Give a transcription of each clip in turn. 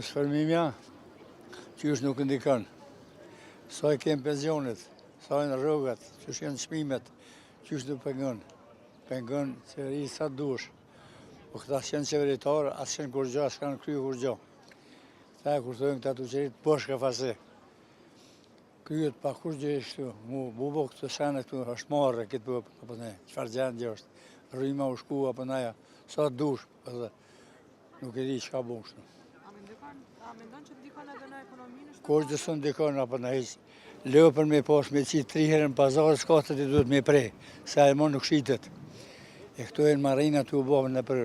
Shërmimja, qysh nuk ndikon. Sa i kem pensionit, sa i në rrogat, qysh janë çmimet, qysh nuk pengon. Pengon qeveri sa dush. Po këta s'janë qeveritarë, as qenë kur gjo, as kanë kryu kur gjo. Ta kur thojnë këta të qerit, bosh ka fase. Kryet pa kur gjë ishtu, mu bo këtë sene këtu, është marrë këtë bëpë, apo ne, qëfar gjendje është. Rrima u shku, apo neja, sa dush, edhe nuk e di që ka bo kështu. A mendon që ndikon edhe në ekonominë? Kur që së ndikon, apo në heq, leo për me posh me qitë 3 herën pazarë, s'katët i duhet me prej, se e më nuk shitet. E këtu e në marina të u bovë në për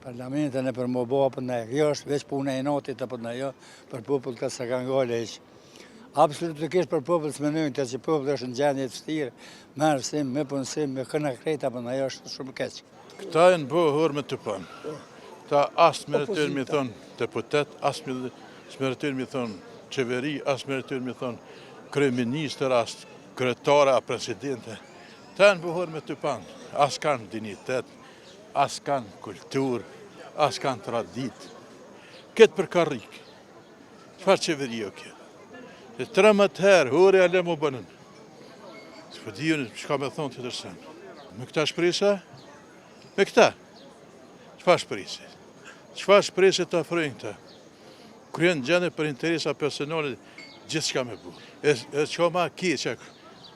parlamentet, në për më bovë, apo në kjo është veç puna e natit, apo në jo, për popull këtë se kanë gale heq. Absolutikisht për popull të menojnë të që popull është në gjendje të vështirë, merë sim, me punësim, me këna krejt, apo në jo është shumë keq. Këta e në bëhur me të panë. Ta asë meritojnë mi thonë deputet, asë meritojnë mi thonë qeveri, asë meritojnë mi thonë kryeministër, asë kryetare, a presidente. Ta e në bëhur me të panë. Asë kanë dignitet, asë kanë kulturë, asë kanë tradit. Këtë për karrikë. Qëfar qeveri o kjo? E 13 herë, hore ale më bënën. Së për dijon, shka me thonë të tërsen. Me këta shprisa? Me këta? Qëfar shprisa? Qëfar shpresa të afrojnë këta? Kryen gjende për interesa personale, gjithë shka me bu. E që ma keqa,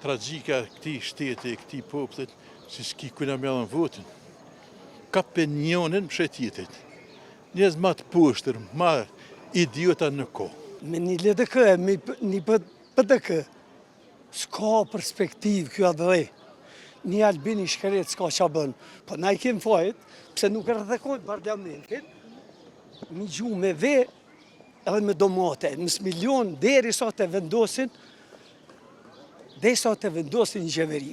tragjika këti shteti, këti poplit, si s'ki kuna me dhënë votën. Ka penionin mshetjetit. Njëzë ma të poshtër, ma idiota në ko. Me një LDK, me një PDK, s'ka perspektiv kjo adhe. Një Albini Shkret s'ka qa bënë. Po na i kemë fajt, pse nuk rrëthekojnë parlamentin, një gjuhë me ve edhe me domate. Nësë milion deri sa të vendosin, dhe sa të vendosin një qeveri.